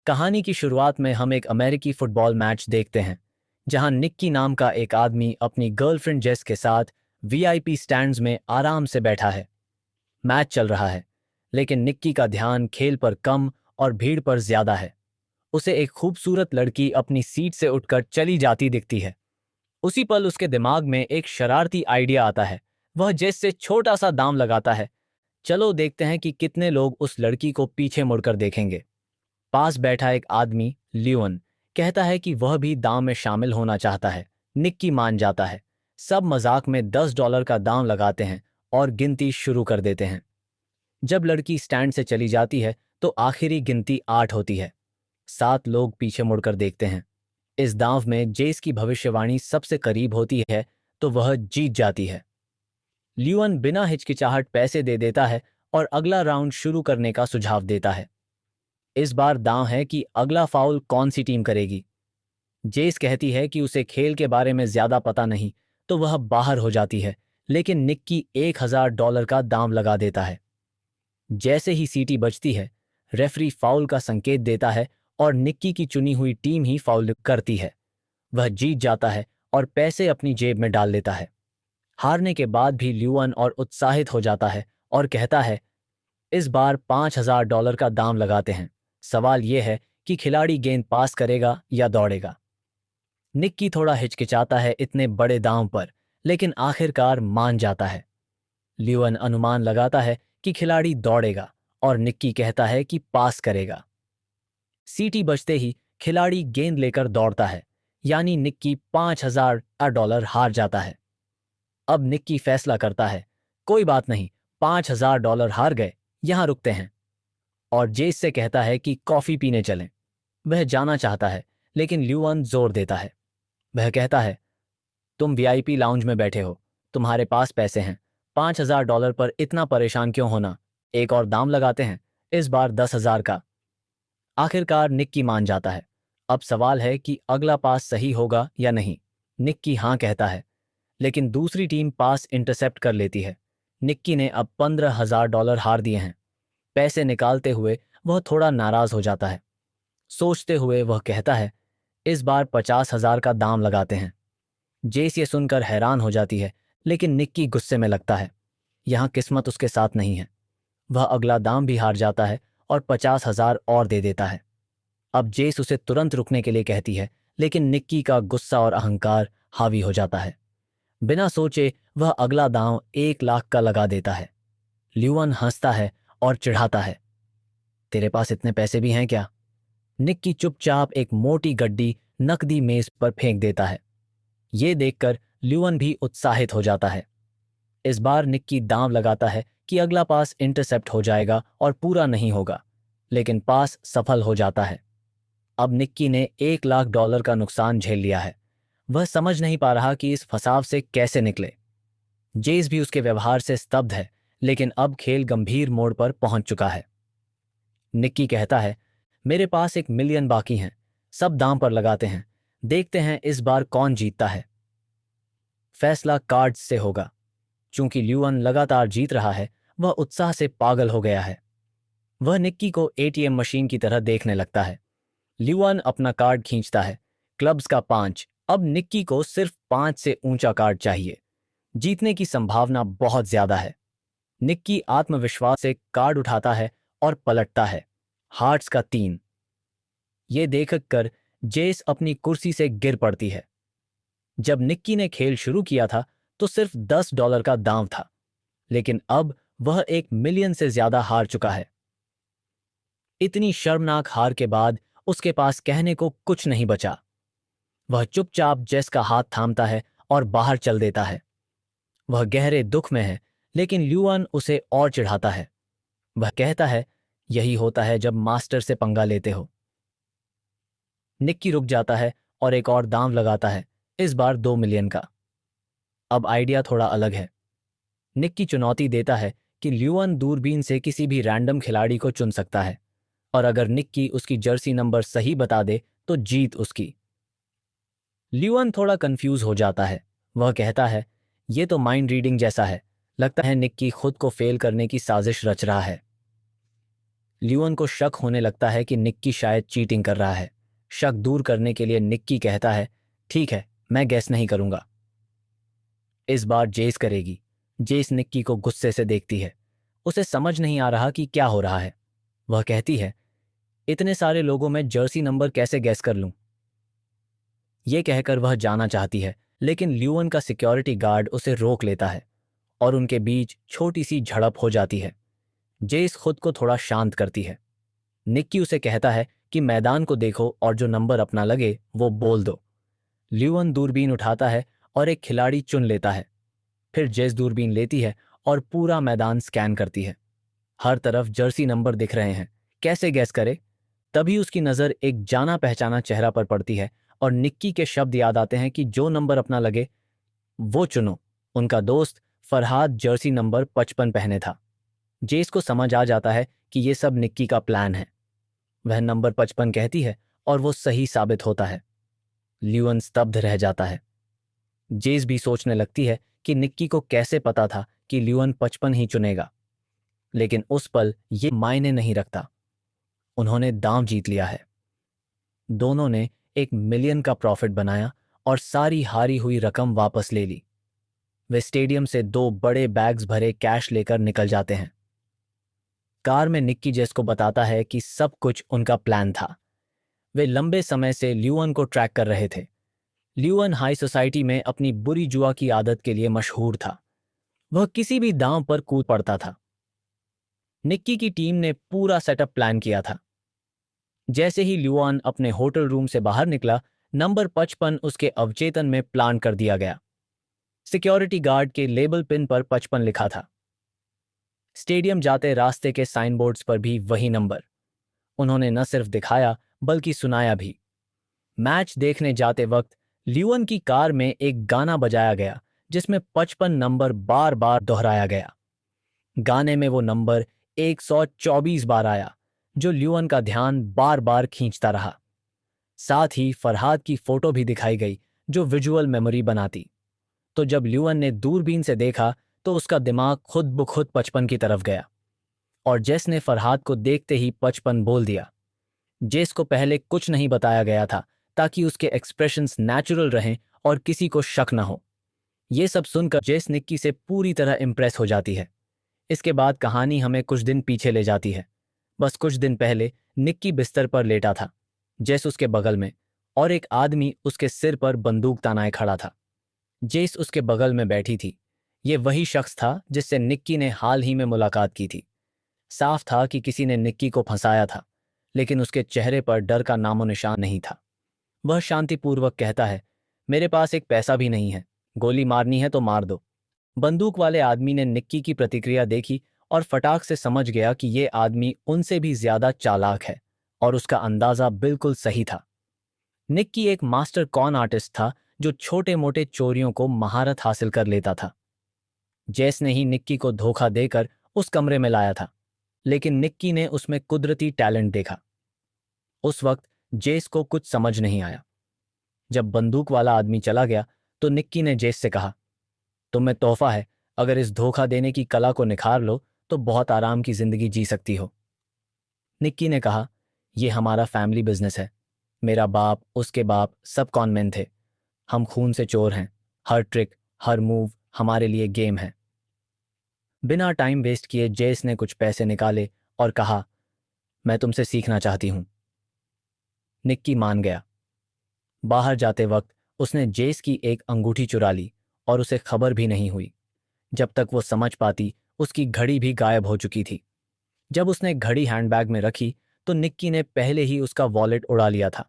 कहानी की शुरुआत में हम एक अमेरिकी फुटबॉल मैच देखते हैं जहां निक्की नाम का एक आदमी अपनी गर्लफ्रेंड जेस के साथ वीआईपी स्टैंड्स में आराम से बैठा है। मैच चल रहा है, लेकिन निक्की का ध्यान खेल पर कम और भीड़ पर ज्यादा है। उसे एक खूबसूरत लड़की अपनी सीट से उठकर चली जाती दिखती है। उसी पल उसके दिमाग में एक शरारती आइडिया आता है। वह जेस से छोटा सा दाम लगाता है। चलो देखते हैं कि कितने लोग उस लड़की को पीछे मुड़कर देखेंगे। पास बैठा एक आदमी लियोन कहता है कि वह भी दाम में शामिल होना चाहता है। निक्की मान जाता है। सब मजाक में $10 का दाम लगाते हैं और गिनती शुरू कर देते हैं। जब लड़की स्टैंड से चली जाती है तो आखिरी गिनती 8 होती है। 7 लोग पीछे मुड़कर देखते हैं। इस दांव में जेस की भविष्यवाणी सबसे करीब होती है तो वह जीत जाती है। लियोन बिना हिचकिचाहट पैसे दे देता है और अगला राउंड शुरू करने का सुझाव देता है। इस बार दांव है कि अगला फाउल कौन सी टीम करेगी। जेस कहती है कि उसे खेल के बारे में ज्यादा पता नहीं, तो वह बाहर हो जाती है, लेकिन निक्की $1000 का दाम लगा देता है। जैसे ही सीटी बजती है, रेफरी फाउल का संकेत देता है और निक्की की चुनी हुई टीम ही फाउल करती है। वह जीत जाता है और पैसे अपनी जेब में डाल लेता है। हारने के बाद भी ल्यूअन और उत्साहित हो जाता है और कहता है, इस बार $5000 का दाम लगाते हैं। सवाल यह है कि खिलाड़ी गेंद पास करेगा या दौड़ेगा। निक्की थोड़ा हिचकिचाता है इतने बड़े दांव पर, लेकिन आखिरकार मान जाता है। ल्यूअन अनुमान लगाता है कि खिलाड़ी दौड़ेगा और निक्की कहता है कि पास करेगा। सीटी बजते ही खिलाड़ी गेंद लेकर दौड़ता है, यानी निक्की $5000 हार जाता है। अब निक्की फैसला करता है, कोई बात नहीं, $5000 हार गए, यहां रुकते हैं। और जेस से कहता है कि कॉफी पीने चलें। वह जाना चाहता है, लेकिन ल्यूअन जोर देता है। वह कहता है, तुम वीआईपी लाउंज में बैठे हो, तुम्हारे पास पैसे हैं, $5000 पर इतना परेशान क्यों होना। एक और दाम लगाते हैं, इस बार 10,000 का। आखिरकार निक्की मान जाता है। अब सवाल है कि अगला पास सही होगा या नहीं। निक्की हाँ कहता है, लेकिन दूसरी टीम पास इंटरसेप्ट कर लेती है। निक्की ने अब $15,000 हार दिए हैं। पैसे निकालते हुए वह थोड़ा नाराज हो जाता है। सोचते हुए वह कहता है, इस बार 50,000 का दाम लगाते हैं। जेस ये सुनकर हैरान हो जाती है, लेकिन निक्की गुस्से में लगता है। यहाँ किस्मत उसके साथ नहीं है। वह अगला दाम भी हार जाता है और 50,000 और दे देता है। अब जेस उसे तुरंत रुकने के लिए कहती है, लेकिन निक्की का गुस्सा और अहंकार हावी हो जाता है। बिना सोचे वह अगला दांव 1 लाख का लगा देता है। ल्यूअन हंसता है और चिढ़ाता है, तेरे पास इतने पैसे भी हैं क्या। निक्की चुपचाप एक मोटी गड्डी नकदी मेज पर फेंक देता है। ये देखकर ल्यूअन भी उत्साहित हो जाता है। इस बार निक्की दांव लगाता है कि अगला पास इंटरसेप्ट हो जाएगा और पूरा नहीं होगा, लेकिन पास सफल हो जाता है। अब निक्की ने $1 लाख का नुकसान झेल लिया है। वह समझ नहीं पा रहा कि इस फंसाव से कैसे निकले। जेस भी उसके व्यवहार से स्तब्ध है, लेकिन अब खेल गंभीर मोड़ पर पहुंच चुका है। निक्की कहता है, मेरे पास 1 मिलियन बाकी हैं, सब दांव पर लगाते हैं, देखते हैं इस बार कौन जीतता है। फैसला कार्ड्स से होगा। चूंकि ल्यूअन लगातार जीत रहा है, वह उत्साह से पागल हो गया है। वह निक्की को एटीएम मशीन की तरह देखने लगता है। ल्यूअन अपना कार्ड खींचता है, क्लब्स का 5। अब निक्की को सिर्फ 5 से ऊंचा कार्ड चाहिए। जीतने की संभावना बहुत ज्यादा है। निक्की आत्मविश्वास से कार्ड उठाता है और पलटता है, हार्ट्स का 3। ये देखकर जेस अपनी कुर्सी से गिर पड़ती है। जब निक्की ने खेल शुरू किया था तो सिर्फ $10 का दांव था, लेकिन अब वह 1 मिलियन से ज्यादा हार चुका है। इतनी शर्मनाक हार के बाद उसके पास कहने को कुछ नहीं बचा। वह चुपचाप जेस का हाथ थामता है और बाहर चल देता है। वह गहरे दुख में है, लेकिन ल्यूअन उसे और चिढ़ाता है। वह कहता है, यही होता है जब मास्टर से पंगा लेते हो। निक्की रुक जाता है और एक और दांव लगाता है, इस बार 2 मिलियन का। अब आइडिया थोड़ा अलग है। निक्की चुनौती देता है कि ल्यूअन दूरबीन से किसी भी रैंडम खिलाड़ी को चुन सकता है, और अगर निक्की उसकी जर्सी नंबर सही बता दे तो जीत उसकी। ल्यूअन थोड़ा कंफ्यूज हो जाता है। वह कहता है, ये तो माइंड रीडिंग जैसा है, लगता है निक्की खुद को फेल करने की साजिश रच रहा है। ल्यूअन को शक होने लगता है कि निक्की शायद चीटिंग कर रहा है। शक दूर करने के लिए निक्की कहता है, ठीक है, मैं गेस नहीं करूंगा। इस बार जेस करेगी। जेस निक्की को गुस्से से देखती है। उसे समझ नहीं आ रहा कि क्या हो रहा है। वह कहती है, इतने सारे लोगों में जर्सी नंबर कैसे गैस कर लूं? ये कहकर वह जाना चाहती है, लेकिन ल्यूअन का सिक्योरिटी गार्ड उसे रोक लेता है और उनके बीच छोटी सी झड़प हो जाती है। जेस खुद को थोड़ा शांत करती है। निक्की उसे कहता है कि मैदान को देखो और जो नंबर अपना लगे वो बोल दो। ल्यूअन दूरबीन उठाता है और एक खिलाड़ी चुन लेता है। फिर जेस दूरबीन लेती है और पूरा मैदान स्कैन करती है। हर तरफ जर्सी नंबर दिख रहे हैं। कैसे गैस करे? तभी उसकी नज़र एक जाना पहचाना चेहरा पर पड़ती है और निक्की के शब्द याद आते हैं कि जो नंबर अपना लगे वो चुनो। उनका दोस्त फरहाद जर्सी नंबर 55 पहने था। जेस को समझ आ जाता है कि ये सब निक्की का प्लान है। वह नंबर 55 कहती है और वो सही साबित होता है। ल्यूअन स्तब्ध रह जाता है। जेस भी सोचने लगती है कि निक्की को कैसे पता था कि ल्यूअन 55 ही चुनेगा। लेकिन उस पल ये मायने नहीं रखता। उन्होंने दांव जीत लिया है। दोनों ने 1 मिलियन का प्रॉफिट बनाया और सारी हारी हुई रकम वापस ले ली। वे स्टेडियम से 2 बड़े बैग्स भरे कैश लेकर निकल जाते हैं। कार में निक्की जेस को बताता है कि सब कुछ उनका प्लान था। वे लंबे समय से ल्यूअन को ट्रैक कर रहे थे। ल्यूअन हाई सोसाइटी में अपनी बुरी जुआ की आदत के लिए मशहूर था। वह किसी भी दांव पर कूद पड़ता था। निक्की की टीम ने पूरा सेटअप प्लान किया था। जैसे ही ल्यूअन अपने होटल रूम से बाहर निकला, नंबर 55 उसके अवचेतन में प्लान कर दिया गया। सिक्योरिटी गार्ड के लेबल पिन पर 55 लिखा था। स्टेडियम जाते रास्ते के साइन बोर्ड्स पर भी वही नंबर। उन्होंने न सिर्फ दिखाया बल्कि सुनाया भी। मैच देखने जाते वक्त ल्यूअन की कार में एक गाना बजाया गया जिसमें 55 नंबर बार बार दोहराया गया। गाने में वो नंबर 124 बार आया, जो ल्यूअन का ध्यान बार बार खींचता रहा। साथ ही फरहाद की फोटो भी दिखाई गई, जो विजुअल मेमोरी बनाती। तो जब ल्यूअन ने दूरबीन से देखा तो उसका दिमाग खुद ब खुद 55 की तरफ गया और जेस ने फरहाद को देखते ही 55 बोल दिया। जेस को पहले कुछ नहीं बताया गया था ताकि उसके एक्सप्रेशंस नेचुरल रहें और किसी को शक न हो। ये सब सुनकर जेस निक्की से पूरी तरह इम्प्रेस हो जाती है। इसके बाद कहानी हमें कुछ दिन पीछे ले जाती है। बस कुछ दिन पहले निक्की बिस्तर पर लेटा था, जेस उसके बगल में, और एक आदमी उसके सिर पर बंदूक तानाए खड़ा था। जेस उसके बगल में बैठी थी। ये वही शख्स था जिससे निक्की ने हाल ही में मुलाकात की थी। साफ था कि किसी ने निक्की को फंसाया था, लेकिन उसके चेहरे पर डर का नामो निशान नहीं था। वह शांतिपूर्वक कहता है, मेरे पास एक पैसा भी नहीं है, गोली मारनी है तो मार दो। बंदूक वाले आदमी ने निक्की की प्रतिक्रिया देखी और फटाक से समझ गया कि ये आदमी उनसे भी ज्यादा चालाक है और उसका अंदाजा बिल्कुल सही था। निक्की एक मास्टर कॉन आर्टिस्ट था जो छोटे मोटे चोरियों को महारत हासिल कर लेता था। जेस ने ही निक्की को धोखा देकर उस कमरे में लाया था, लेकिन निक्की ने उसमें कुदरती टैलेंट देखा। उस वक्त जेस को कुछ समझ नहीं आया। जब बंदूक वाला आदमी चला गया तो निक्की ने जेस से कहा, तुम में तोहफा है, अगर इस धोखा देने की कला को निखार लो तो बहुत आराम की जिंदगी जी सकती हो। निक्की ने कहा, यह हमारा फैमिली बिजनेस है। मेरा बाप, उसके बाप सब कॉनमैन थे। हम खून से चोर हैं। हर ट्रिक, हर मूव हमारे लिए गेम है। बिना टाइम वेस्ट किए जेस ने कुछ पैसे निकाले और कहा, मैं तुमसे सीखना चाहती हूं। निक्की मान गया। बाहर जाते वक्त उसने जेस की एक अंगूठी चुरा ली और उसे खबर भी नहीं हुई। जब तक वो समझ पाती, उसकी घड़ी भी गायब हो चुकी थी। जब उसने घड़ी हैंडबैग में रखी तो निक्की ने पहले ही उसका वॉलेट उड़ा लिया था।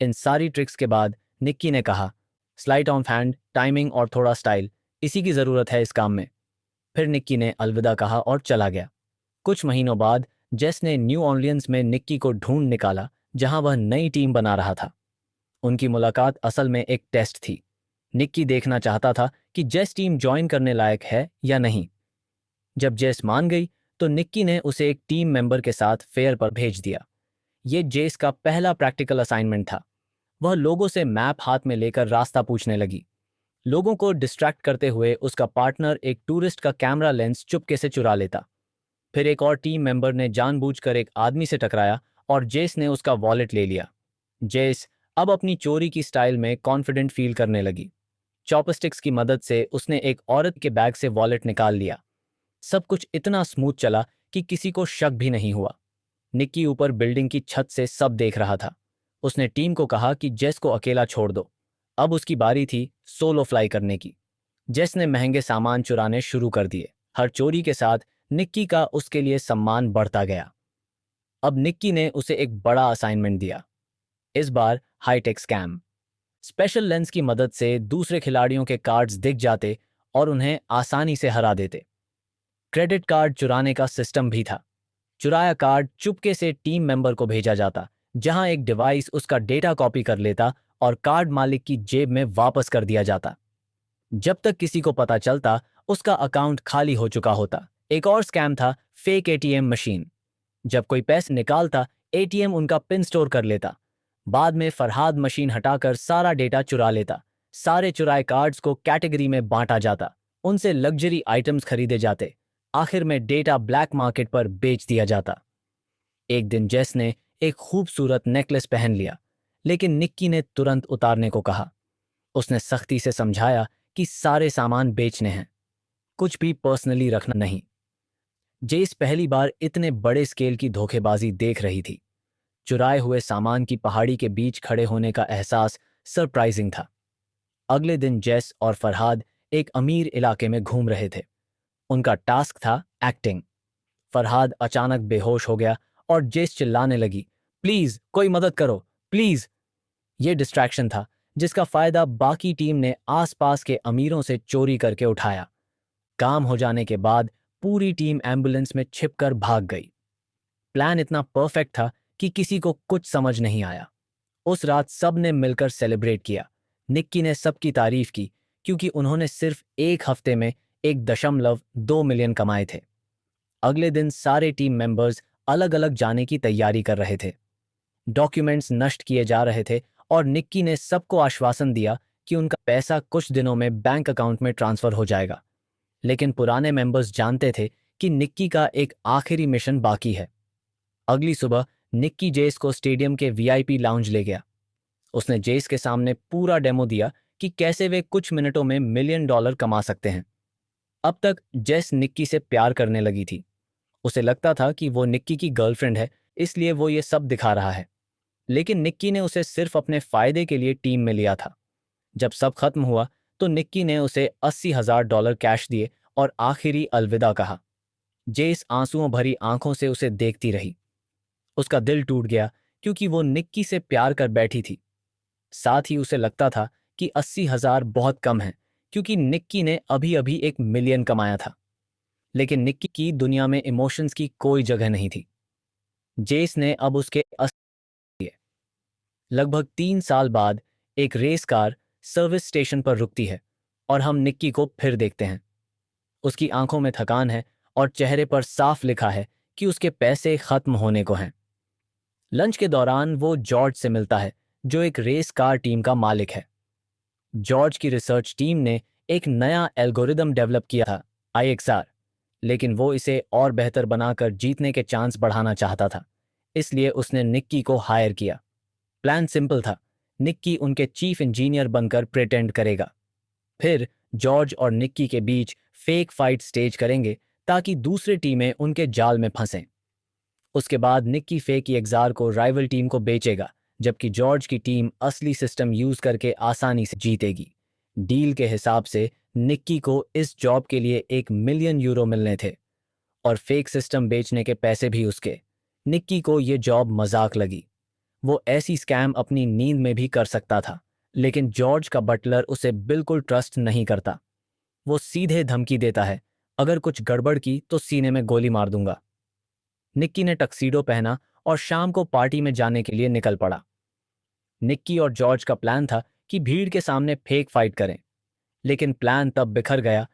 इन सारी ट्रिक्स के बाद निक्की ने कहा, स्लाइट ऑन हैंड, टाइमिंग और थोड़ा स्टाइल, इसी की ज़रूरत है इस काम में। फिर निक्की ने अलविदा कहा और चला गया। कुछ महीनों बाद जेस ने न्यू ऑर्लियंस में निक्की को ढूंढ निकाला, जहां वह नई टीम बना रहा था। उनकी मुलाकात असल में एक टेस्ट थी। निक्की देखना चाहता था कि जेस टीम ज्वाइन करने लायक है या नहीं। जब जेस मान गई तो निक्की ने उसे एक टीम मेंबर के साथ फेयर पर भेज दिया। ये जेस का पहला प्रैक्टिकल असाइनमेंट था। वह लोगों से मैप हाथ में लेकर रास्ता पूछने लगी। लोगों को डिस्ट्रैक्ट करते हुए उसका पार्टनर एक टूरिस्ट का कैमरा लेंस चुपके से चुरा लेता। फिर एक और टीम मेंबर ने जानबूझकर एक आदमी से टकराया और जेस ने उसका वॉलेट ले लिया। जेस अब अपनी चोरी की स्टाइल में कॉन्फिडेंट फील करने लगी। चॉपस्टिक्स की मदद से उसने एक औरत के बैग से वॉलेट निकाल लिया। सब कुछ इतना स्मूथ चला कि किसी को शक भी नहीं हुआ। निक्की ऊपर बिल्डिंग की छत से सब देख रहा था। उसने टीम को कहा कि जेस को अकेला छोड़ दो। अब उसकी बारी थी सोलो फ्लाई करने की। जेस ने महंगे सामान चुराने शुरू कर दिए। हर चोरी के साथ निक्की का उसके लिए सम्मान बढ़ता गया। अब निक्की ने उसे एक बड़ा असाइनमेंट दिया। इस बार हाईटेक स्कैम। स्पेशल लेंस की मदद से दूसरे खिलाड़ियों के कार्ड्स दिख जाते और उन्हें आसानी से हरा देते। क्रेडिट कार्ड चुराने का सिस्टम भी था। चुराया कार्ड चुपके से टीम मेंबर को भेजा जाता, जहां एक डिवाइस उसका डेटा कॉपी कर लेता और कार्ड मालिक की जेब में वापस कर दिया जाता। जब तक किसी को पता चलता, उसका अकाउंट खाली हो चुका होता। एक और स्कैम था फेक एटीएम मशीन। जब कोई पैसे निकालता, एटीएम उनका पिन स्टोर कर लेता। बाद में फरहाद मशीन हटाकर सारा डेटा चुरा लेता। सारे चुराए कार्ड्स को कैटेगरी में बांटा जाता, उनसे लग्जरी आइटम्स खरीदे जाते। आखिर में डेटा ब्लैक मार्केट पर बेच दिया जाता। एक दिन जेस ने एक खूबसूरत नेकलेस पहन लिया, लेकिन निक्की ने तुरंत उतारने को कहा। उसने सख्ती से समझाया कि सारे सामान बेचने हैं, कुछ भी पर्सनली रखना नहीं। जेस पहली बार इतने बड़े स्केल की धोखेबाजी देख रही थी। चुराए हुए सामान की पहाड़ी के बीच खड़े होने का एहसास सरप्राइजिंग था। अगले दिन जेस और फरहाद एक अमीर इलाके में घूम रहे थे। उनका टास्क था एक्टिंग। फरहाद अचानक बेहोश हो गया और जेस चिल्लाने लगी, प्लीज कोई मदद करो, प्लीज। ये डिस्ट्रैक्शन था, जिसका फायदा बाकी टीम ने आसपास के अमीरों से चोरी करके उठाया। काम हो जाने के बाद पूरी टीम एम्बुलेंस में छिपकर भाग गई। प्लान इतना परफेक्ट था कि किसी को कुछ समझ नहीं आया। उस रात सब ने मिलकर सेलिब्रेट किया। निक्की ने सबकी तारीफ की, क्योंकि उन्होंने सिर्फ एक हफ्ते में 1.2 मिलियन कमाए थे। अगले दिन सारे टीम मेंबर्स अलग अलग जाने की तैयारी कर रहे थे। डॉक्यूमेंट्स नष्ट किए जा रहे थे और निक्की ने सबको आश्वासन दिया कि उनका पैसा कुछ दिनों में बैंक अकाउंट में ट्रांसफर हो जाएगा। लेकिन पुराने मेंबर्स जानते थे कि निक्की का एक आखिरी मिशन बाकी है। अगली सुबह निक्की जेस को स्टेडियम के वीआईपी लाउंज ले गया। उसने जेस के सामने पूरा डेमो दिया कि कैसे वे कुछ मिनटों में $1 मिलियन कमा सकते हैं। अब तक जेस निक्की से प्यार करने लगी थी। उसे लगता था कि वो निक्की की गर्लफ्रेंड है, इसलिए वो ये सब दिखा रहा है। लेकिन निक्की ने उसे सिर्फ अपने फायदे के लिए टीम में लिया था। जब सब खत्म हुआ तो निक्की ने उसे $80,000 कैश दिए और आखिरी अलविदा कहा। जेस आंसुओं भरी आंखों से उसे देखती रही। उसका दिल टूट गया, क्योंकि वो निक्की से प्यार कर बैठी थी। साथ ही उसे लगता था कि 80,000 बहुत कम है, क्योंकि निक्की ने अभी अभी 1 मिलियन कमाया था। लेकिन निक्की की दुनिया में इमोशंस की कोई जगह नहीं थी। जेस ने अब उसके दिए। लगभग 3 साल बाद एक रेस कार सर्विस स्टेशन पर रुकती है और हम निक्की को फिर देखते हैं। उसकी आंखों में थकान है और चेहरे पर साफ लिखा है कि उसके पैसे खत्म होने को हैं। लंच के दौरान वो जॉर्ज से मिलता है, जो एक रेस कार टीम का मालिक है। जॉर्ज की रिसर्च टीम ने एक नया एल्गोरिदम डेवलप किया था, IXR, लेकिन वो इसे और बेहतर बनाकर जीतने के चांस बढ़ाना चाहता था। इसलिए उसने निक्की को हायर किया। प्लान सिंपल था। निक्की उनके चीफ इंजीनियर बनकर प्रिटेंड करेगा। फिर जॉर्ज और निक्की के बीच फेक फाइट स्टेज करेंगे, ताकि दूसरी टीमें उनके जाल में फंसें। उसके बाद निक्की फेक एक्सआर को राइवल टीम को बेचेगा, जबकि जॉर्ज की टीम असली सिस्टम यूज करके आसानी से जीतेगी। डील के हिसाब से निक्की को इस जॉब के लिए €1 मिलियन मिलने थे और फेक सिस्टम बेचने के पैसे भी उसके। निक्की को ये जॉब मजाक लगी। वो ऐसी स्कैम अपनी नींद में भी कर सकता था, लेकिन जॉर्ज का बटलर उसे बिल्कुल ट्रस्ट नहीं करता। वो सीधे धमकी देता है, अगर कुछ गड़बड़ की तो सीने में गोली मार दूंगा। निक्की ने टक्सीडो पहना और शाम को पार्टी में जाने के लिए निकल पड़ा। निक्की और जॉर्ज का प्लान था कि भीड़ के सामने फेक फाइट करें, लेकिन प्लान तब बिखर गया।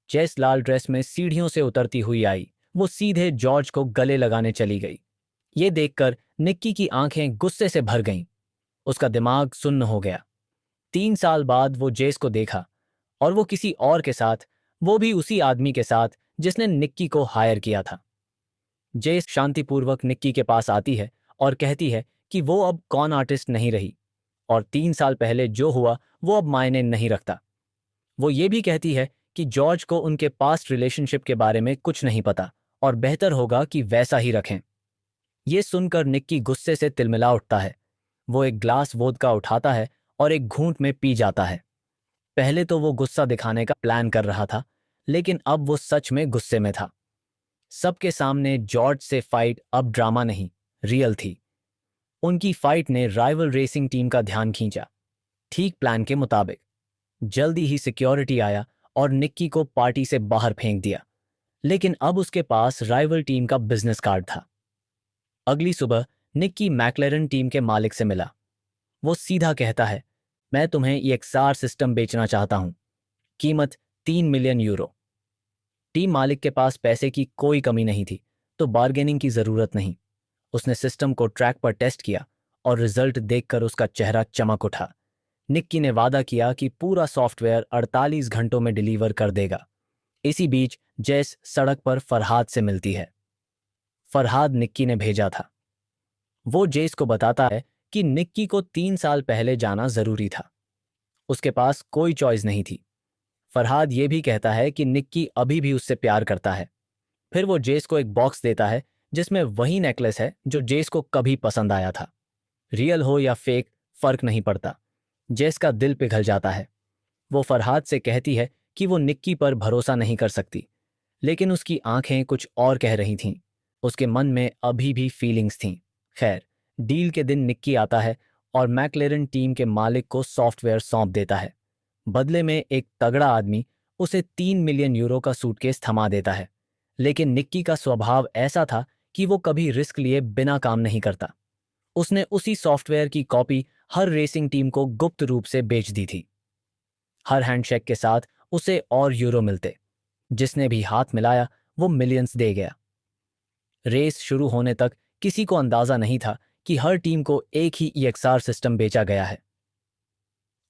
जेस लाल ड्रेस में सीढ़ियों से उतरती हुई आई। वो सीधे जॉर्ज को गले लगाने चली गई। ये देखकर निक्की की आंखें गुस्से से भर गईं। उसका दिमाग सुन्न हो गया। 3 साल बाद वो जेस को देखा, और वो किसी और के साथ, वो भी उसी आदमी के साथ जिसने निक्की को हायर किया था। जेस शांतिपूर्वक निक्की के पास आती है और कहती है कि वो अब कॉन आर्टिस्ट नहीं रही और 3 साल पहले जो हुआ वो अब मायने नहीं रखता। वो ये भी कहती है कि जॉर्ज को उनके पास्ट रिलेशनशिप के बारे में कुछ नहीं पता और बेहतर होगा कि वैसा ही रखें। ये सुनकर निक्की गुस्से से तिलमिला उठता है। वो एक ग्लास वोदका उठाता है और एक घूंट में पी जाता है। पहले तो वो गुस्सा दिखाने का प्लान कर रहा था, लेकिन अब वो सच में गुस्से में था। सबके सामने जॉर्ज से फाइट अब ड्रामा नहीं, रियल थी। उनकी फाइट ने राइवल रेसिंग टीम का ध्यान खींचा। ठीक प्लान के मुताबिक जल्दी ही सिक्योरिटी आया और निक्की को पार्टी से बाहर फेंक दिया, लेकिन अब उसके पास राइवल टीम का बिजनेस कार्ड था। अगली सुबह निक्की मैक्लेरन टीम के मालिक से मिला। वो सीधा कहता है, मैं तुम्हें EXR सिस्टम बेचना चाहता हूं, कीमत 3 मिलियन यूरो। टीम मालिक के पास पैसे की कोई कमी नहीं थी, तो बार्गेनिंग की जरूरत नहीं। उसने सिस्टम को ट्रैक पर टेस्ट किया और रिजल्ट देखकर उसका चेहरा चमक उठा। निक्की ने वादा किया कि पूरा सॉफ्टवेयर 48 घंटों में डिलीवर कर देगा। इसी बीच जेस सड़क पर फरहाद से मिलती है। फरहाद निक्की ने भेजा था। वो जेस को बताता है कि निक्की को 3 साल पहले जाना जरूरी था। उसके पास कोई चॉइस नहीं थी। फरहाद ये भी कहता है कि निक्की अभी भी उससे प्यार करता है। फिर वो जेस को एक बॉक्स देता है जिसमें वही नेकलेस है जो जेस को कभी पसंद आया था। रियल हो या फेक फर्क नहीं पड़ता। जेस का दिल पिघल जाता है। वो फरहाद से कहती है कि वो निक्की पर भरोसा नहीं कर सकती, लेकिन उसकी आंखें कुछ और कह रही थीं। उसके मन में अभी भी फीलिंग्स थीं। खैर, डील के दिन निक्की आता है और मैक्लेरन टीम के मालिक को सॉफ्टवेयर सौंप देता है। बदले में एक तगड़ा आदमी उसे 3 मिलियन यूरो का सूटकेस थमा देता है। लेकिन निक्की का स्वभाव ऐसा था कि वो कभी रिस्क लिए बिना काम नहीं करता। उसने उसी सॉफ्टवेयर की कॉपी हर रेसिंग टीम को गुप्त रूप से बेच दी थी। हर हैंडशेक के साथ उसे और यूरो मिलते। जिसने भी हाथ मिलाया वो मिलियंस दे गया। रेस शुरू होने तक किसी को अंदाजा नहीं था कि हर टीम को एक ही EXR सिस्टम बेचा गया है।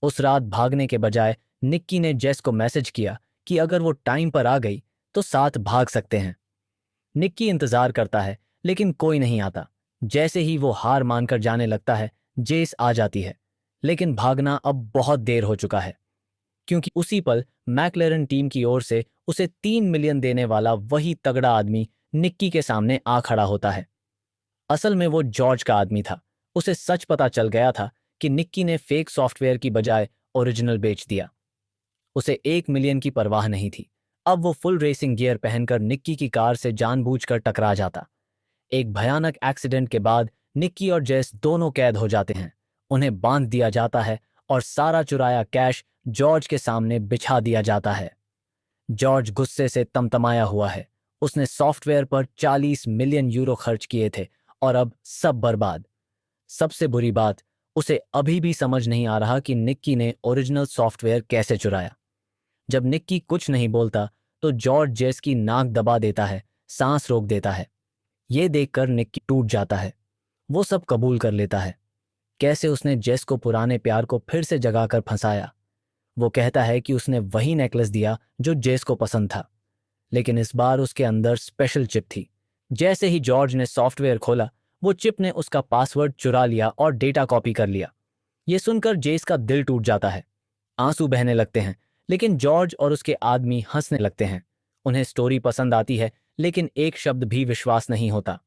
उस रात भागने के बजाय निक्की ने जेस को मैसेज किया कि अगर वो टाइम पर आ गई तो साथ भाग सकते हैं। निक्की इंतजार करता है, लेकिन कोई नहीं आता। जैसे ही वो हार मानकर जाने लगता है, जेस आ जाती है। लेकिन भागना अब बहुत देर हो चुका है, क्योंकि उसी पल मैक्लेरन टीम की ओर से उसे 3 मिलियन देने वाला वही तगड़ा आदमी निक्की के सामने आ खड़ा होता है। असल में वो जॉर्ज का आदमी था। उसे सच पता चल गया था कि निक्की ने फेक सॉफ्टवेयर की बजाय ओरिजिनल बेच दिया। उसे 1 मिलियन की परवाह नहीं थी। अब वो फुल रेसिंग गियर पहनकर निक्की की कार से जानबूझकर टकरा जाता। एक भयानक एक्सीडेंट के बाद निक्की और जेस दोनों कैद हो जाते हैं। उन्हें बांध दिया जाता है और सारा चुराया कैश जॉर्ज के सामने बिछा दिया जाता है। जॉर्ज गुस्से से तमतमाया हुआ है। उसने सॉफ्टवेयर पर 40 मिलियन यूरो खर्च किए थे और अब सब बर्बाद। सबसे बुरी बात, उसे अभी भी समझ नहीं आ रहा कि निक्की ने ओरिजिनल सॉफ्टवेयर कैसे चुराया। जब निक्की कुछ नहीं बोलता तो जॉर्ज जेस की नाक दबा देता है, सांस रोक देता है। ये देखकर निक्की टूट जाता है। वो सब कबूल कर लेता है। कैसे उसने जेस को पुराने प्यार को फिर से जगाकर फंसाया। वो कहता है कि उसने वही नेकलेस दिया जो जेस को पसंद था, लेकिन इस बार उसके अंदर स्पेशल चिप थी। जैसे ही जॉर्ज ने सॉफ्टवेयर खोला, वो चिप ने उसका पासवर्ड चुरा लिया और डेटा कॉपी कर लिया। ये सुनकर जेस का दिल टूट जाता है। आंसू बहने लगते हैं, लेकिन जॉर्ज और उसके आदमी हंसने लगते हैं। उन्हें स्टोरी पसंद आती है, लेकिन एक शब्द भी विश्वास नहीं होता।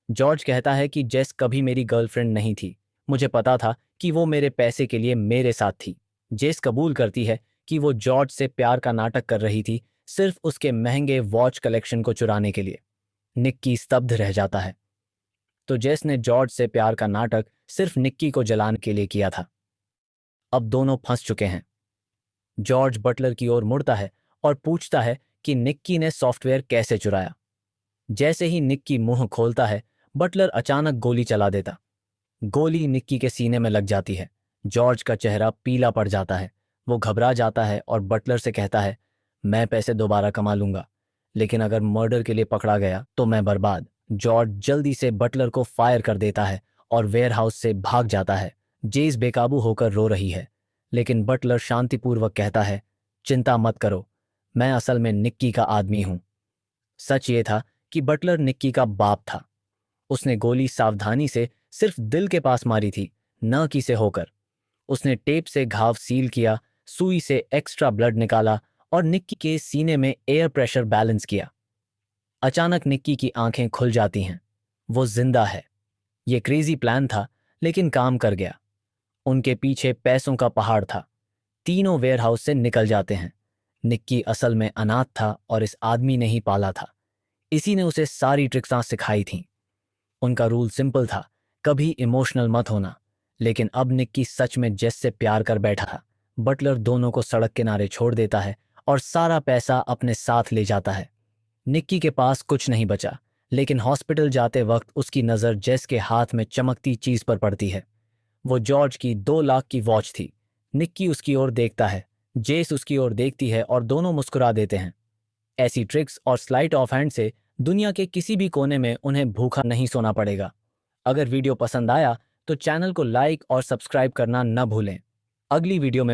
जॉर्ज कहता है कि जेस कभी मेरी गर्लफ्रेंड नहीं थी। मुझे पता था कि वो मेरे पैसे के लिए मेरे साथ थी। जेस कबूल करती है कि वो जॉर्ज से प्यार का नाटक कर रही थी, सिर्फ उसके महंगे वॉच कलेक्शन को चुराने के लिए। निक्की स्तब्ध रह जाता है। तो जेस ने जॉर्ज से प्यार का नाटक सिर्फ निक्की को जलाने के लिए किया था। अब दोनों फंस चुके हैं। जॉर्ज बटलर की ओर मुड़ता है और पूछता है कि निक्की ने सॉफ्टवेयर कैसे चुराया। जैसे ही निक्की मुंह खोलता है, बटलर अचानक गोली चला देता। गोली निक्की के सीने में लग जाती है। जॉर्ज का चेहरा पीला पड़ जाता है। वो घबरा जाता है और बटलर से कहता है, मैं पैसे दोबारा कमा लूंगा, लेकिन अगर मर्डर के लिए पकड़ा गया तो मैं बर्बाद। जॉर्ज जल्दी से बटलर को फायर कर देता है और वेयरहाउस से भाग जाता है। जेस बेकाबू होकर रो रही है, लेकिन बटलर शांतिपूर्वक कहता है, चिंता मत करो, मैं असल में निक्की का आदमी हूं। सच ये था कि बटलर निक्की का बाप था। उसने गोली सावधानी से सिर्फ दिल के पास मारी थी, न कि से होकर। उसने टेप से घाव सील किया, सुई से एक्स्ट्रा ब्लड निकाला और निक्की के सीने में एयर प्रेशर बैलेंस किया। अचानक निक्की की आंखें खुल जाती हैं। वो जिंदा है। ये क्रेजी प्लान था, लेकिन काम कर गया। उनके पीछे पैसों का पहाड़ था। तीनों वेयरहाउस से निकल जाते हैं। निक्की असल में अनाथ था और इस आदमी ने ही पाला था। इसी ने उसे सारी ट्रिक्सां सिखाई थीं। उनका रूल सिंपल था, कभी इमोशनल मत होना। लेकिन अब निक्की सच में जेस से प्यार कर बैठा था। बटलर दोनों को सड़क किनारे छोड़ देता है और सारा पैसा अपने साथ ले जाता है। निक्की के पास कुछ नहीं बचा, लेकिन हॉस्पिटल जाते वक्त उसकी नज़र जेस के हाथ में चमकती चीज पर पड़ती है। वो जॉर्ज की 2 लाख की वॉच थी। निक्की उसकी ओर देखता है, जेस उसकी ओर देखती है और दोनों मुस्कुरा देते हैं। ऐसी ट्रिक्स और स्लाइट ऑफ हैंड से दुनिया के किसी भी कोने में उन्हें भूखा नहीं सोना पड़ेगा। अगर वीडियो पसंद आया तो चैनल को लाइक और सब्सक्राइब करना न भूलें। अगली वीडियो में